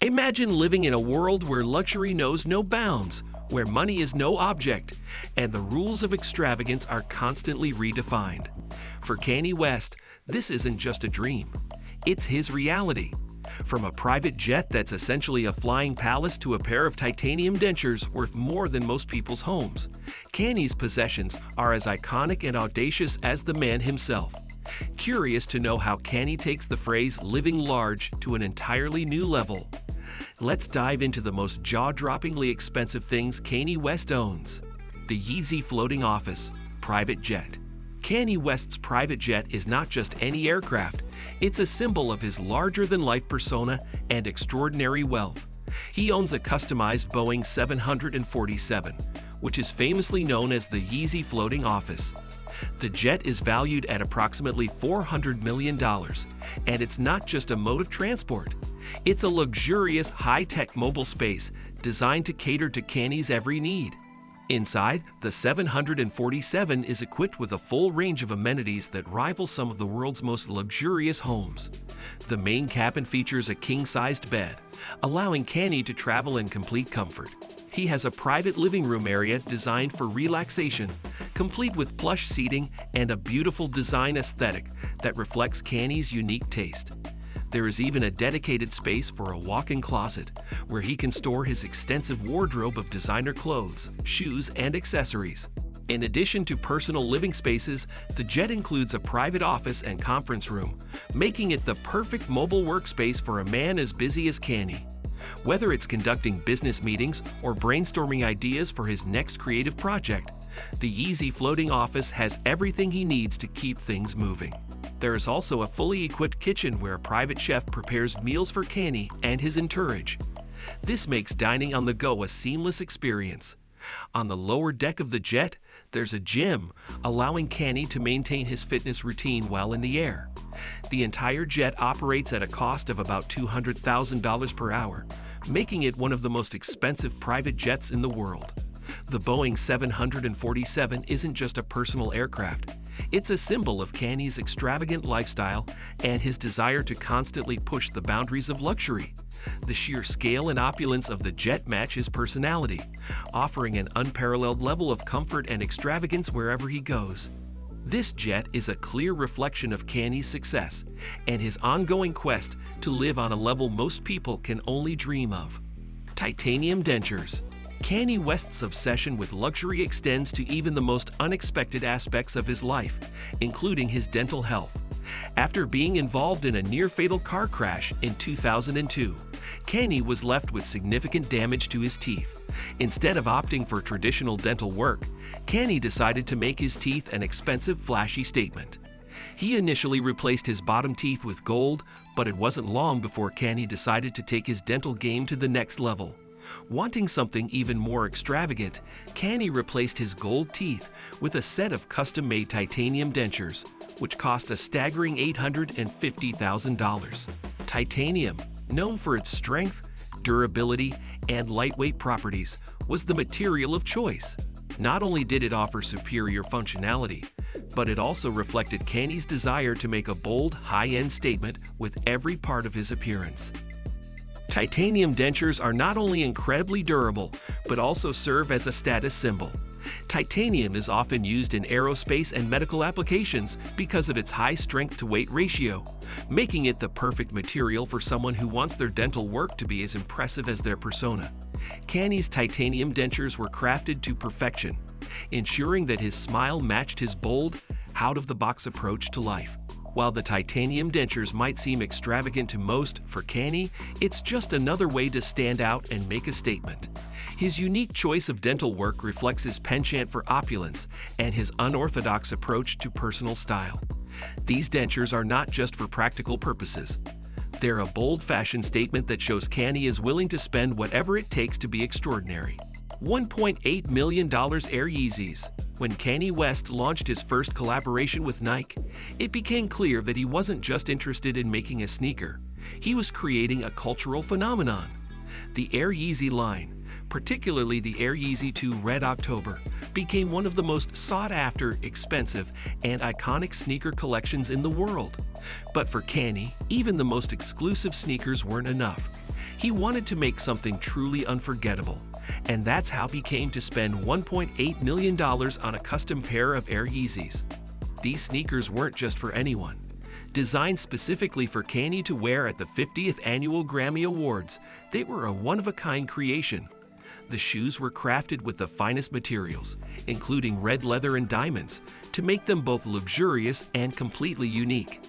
Imagine living in a world where luxury knows no bounds, where money is no object, and the rules of extravagance are constantly redefined. For Kanye West, this isn't just a dream. It's his reality. From a private jet that's essentially a flying palace to a pair of titanium dentures worth more than most people's homes, Kanye's possessions are as iconic and audacious as the man himself. Curious to know how Kanye takes the phrase "living large" to an entirely new level? Let's dive into the most jaw-droppingly expensive things Kanye West owns. The Yeezy Floating Office Private Jet. Kanye West's private jet is not just any aircraft, it's a symbol of his larger-than-life persona and extraordinary wealth. He owns a customized Boeing 747, which is famously known as the Yeezy Floating Office. The jet is valued at approximately $400 million, and it's not just a mode of transport. It's a luxurious, high-tech mobile space designed to cater to Kanye's every need. Inside, the 747 is equipped with a full range of amenities that rival some of the world's most luxurious homes. The main cabin features a king-sized bed, allowing Kanye to travel in complete comfort. He has a private living room area designed for relaxation, complete with plush seating and a beautiful design aesthetic that reflects Kanye's unique taste. There is even a dedicated space for a walk-in closet, where he can store his extensive wardrobe of designer clothes, shoes, and accessories. In addition to personal living spaces, the jet includes a private office and conference room, making it the perfect mobile workspace for a man as busy as Kanye. Whether it's conducting business meetings or brainstorming ideas for his next creative project, the Yeezy Floating Office has everything he needs to keep things moving. There is also a fully equipped kitchen where a private chef prepares meals for Kanye and his entourage. This makes dining on the go a seamless experience. On the lower deck of the jet, there's a gym, allowing Kanye to maintain his fitness routine while in the air. The entire jet operates at a cost of about $200,000 per hour, making it one of the most expensive private jets in the world. The Boeing 747 isn't just a personal aircraft. It's a symbol of Kanye's extravagant lifestyle and his desire to constantly push the boundaries of luxury. The sheer scale and opulence of the jet match his personality, offering an unparalleled level of comfort and extravagance wherever he goes. This jet is a clear reflection of Kanye's success and his ongoing quest to live on a level most people can only dream of. Titanium dentures. Kanye West's obsession with luxury extends to even the most unexpected aspects of his life, including his dental health. After being involved in a near-fatal car crash in 2002, Kanye was left with significant damage to his teeth. Instead of opting for traditional dental work, Kanye decided to make his teeth an expensive, flashy statement. He initially replaced his bottom teeth with gold, but it wasn't long before Kanye decided to take his dental game to the next level. Wanting something even more extravagant, Kanye replaced his gold teeth with a set of custom-made titanium dentures, which cost a staggering $850,000. Titanium, known for its strength, durability, and lightweight properties, was the material of choice. Not only did it offer superior functionality, but it also reflected Kanye's desire to make a bold, high-end statement with every part of his appearance. Titanium dentures are not only incredibly durable, but also serve as a status symbol. Titanium is often used in aerospace and medical applications because of its high strength-to-weight ratio, making it the perfect material for someone who wants their dental work to be as impressive as their persona. Kanye's titanium dentures were crafted to perfection, ensuring that his smile matched his bold, out-of-the-box approach to life. While the titanium dentures might seem extravagant to most, for Kanye, it's just another way to stand out and make a statement. His unique choice of dental work reflects his penchant for opulence and his unorthodox approach to personal style. These dentures are not just for practical purposes. They're a bold fashion statement that shows Kanye is willing to spend whatever it takes to be extraordinary. $1.8 million Air Yeezys. When Kanye West launched his first collaboration with Nike, it became clear that he wasn't just interested in making a sneaker. He was creating a cultural phenomenon. The Air Yeezy line, particularly the Air Yeezy 2 Red October, became one of the most sought-after, expensive, and iconic sneaker collections in the world. But for Kanye, even the most exclusive sneakers weren't enough. He wanted to make something truly unforgettable, and that's how he came to spend $1.8 million on a custom pair of Air Yeezys. These sneakers weren't just for anyone. Designed specifically for Kanye to wear at the 50th Annual Grammy Awards, they were a one-of-a-kind creation. The shoes were crafted with the finest materials, including red leather and diamonds, to make them both luxurious and completely unique.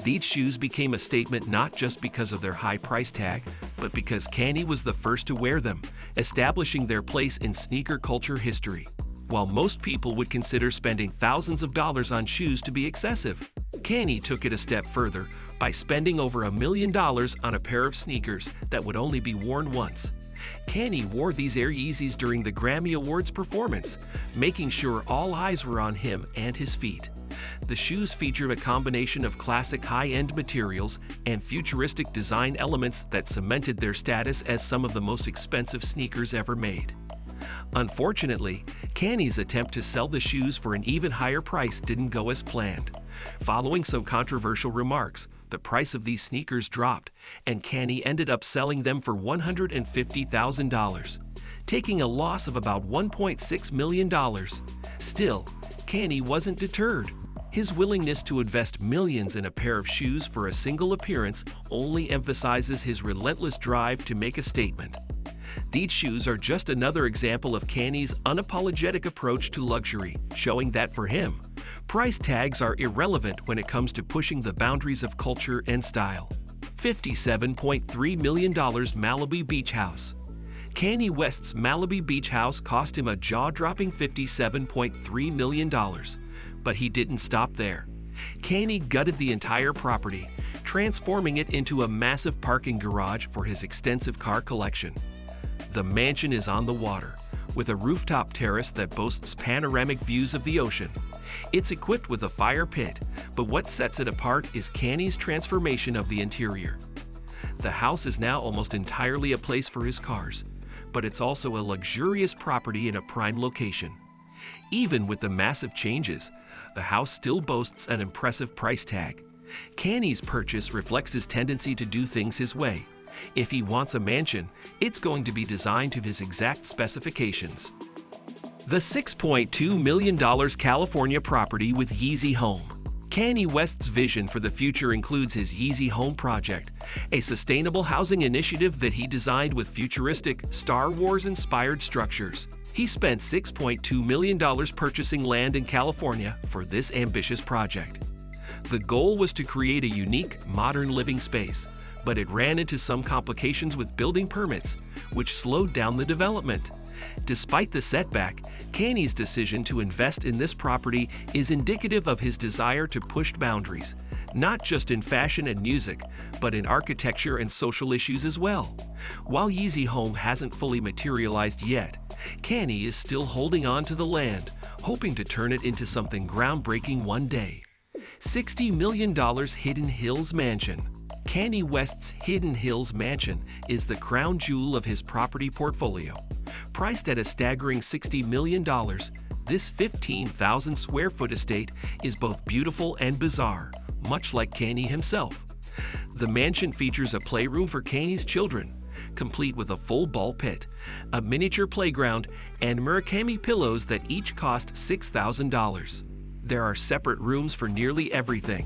These shoes became a statement not just because of their high price tag, but because Kanye was the first to wear them, establishing their place in sneaker culture history. While most people would consider spending thousands of dollars on shoes to be excessive, Kanye took it a step further by spending over $1 million on a pair of sneakers that would only be worn once. Kanye wore these Air Yeezys during the Grammy Awards performance, making sure all eyes were on him and his feet. The shoes featured a combination of classic high-end materials and futuristic design elements that cemented their status as some of the most expensive sneakers ever made. Unfortunately, Kanye's attempt to sell the shoes for an even higher price didn't go as planned. Following some controversial remarks, the price of these sneakers dropped, and Kanye ended up selling them for $150,000, taking a loss of about $1.6 million. Still, Kanye wasn't deterred. His willingness to invest millions in a pair of shoes for a single appearance only emphasizes his relentless drive to make a statement. These shoes are just another example of Kanye's unapologetic approach to luxury, showing that for him, price tags are irrelevant when it comes to pushing the boundaries of culture and style. $57.3 million Malibu Beach House. Kanye West's Malibu Beach House cost him a jaw-dropping $57.3 million, but he didn't stop there. Kanye gutted the entire property, transforming it into a massive parking garage for his extensive car collection. The mansion is on the water, with a rooftop terrace that boasts panoramic views of the ocean. It's equipped with a fire pit, but what sets it apart is Kanye's transformation of the interior. The house is now almost entirely a place for his cars, but it's also a luxurious property in a prime location. Even with the massive changes, the house still boasts an impressive price tag. Kanye's purchase reflects his tendency to do things his way. If he wants a mansion, it's going to be designed to his exact specifications. The $6.2 million California property with Yeezy Home. Kanye West's vision for the future includes his Yeezy Home project, a sustainable housing initiative that he designed with futuristic, Star Wars-inspired structures. He spent $6.2 million purchasing land in California for this ambitious project. The goal was to create a unique, modern living space, but it ran into some complications with building permits, which slowed down the development. Despite the setback, Kanye's decision to invest in this property is indicative of his desire to push boundaries, not just in fashion and music, but in architecture and social issues as well. While Yeezy Home hasn't fully materialized yet, Kanye is still holding on to the land, hoping to turn it into something groundbreaking one day. $60 million Hidden Hills Mansion. Kanye West's Hidden Hills Mansion is the crown jewel of his property portfolio. Priced at a staggering $60 million, this 15,000 square foot estate is both beautiful and bizarre, much like Kanye himself. The mansion features a playroom for Kanye's children, complete with a full ball pit, a miniature playground, and Murakami pillows that each cost $6,000. There are separate rooms for nearly everything: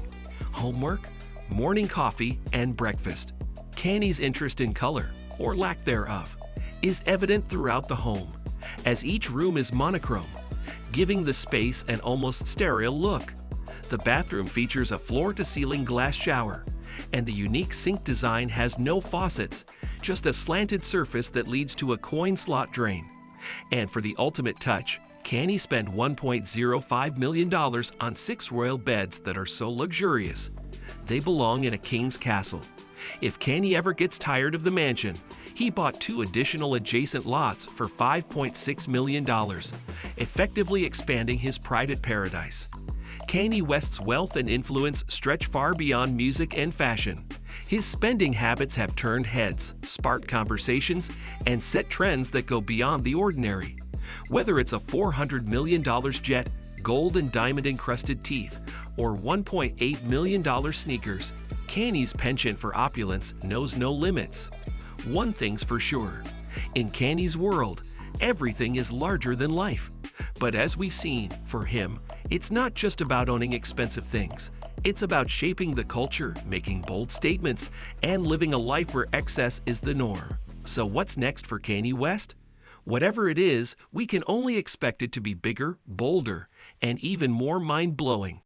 homework, morning coffee, and breakfast. Kanye's interest in color, or lack thereof, is evident throughout the home, as each room is monochrome, giving the space an almost sterile look. The bathroom features a floor-to-ceiling glass shower, and the unique sink design has no faucets, just a slanted surface that leads to a coin slot drain. And for the ultimate touch, Kanye spent $1.05 million on 6 royal beds that are so luxurious they belong in a king's castle. If Kanye ever gets tired of the mansion, he bought 2 additional adjacent lots for $5.6 million, effectively expanding his private paradise. Kanye West's wealth and influence stretch far beyond music and fashion. His spending habits have turned heads, sparked conversations, and set trends that go beyond the ordinary. Whether it's a $400 million jet, gold and diamond-encrusted teeth, or $1.8 million sneakers, Kanye's penchant for opulence knows no limits. One thing's for sure. In Kanye's world, everything is larger than life. But as we've seen, for him, it's not just about owning expensive things. It's about shaping the culture, making bold statements, and living a life where excess is the norm. So what's next for Kanye West? Whatever it is, we can only expect it to be bigger, bolder, and even more mind-blowing.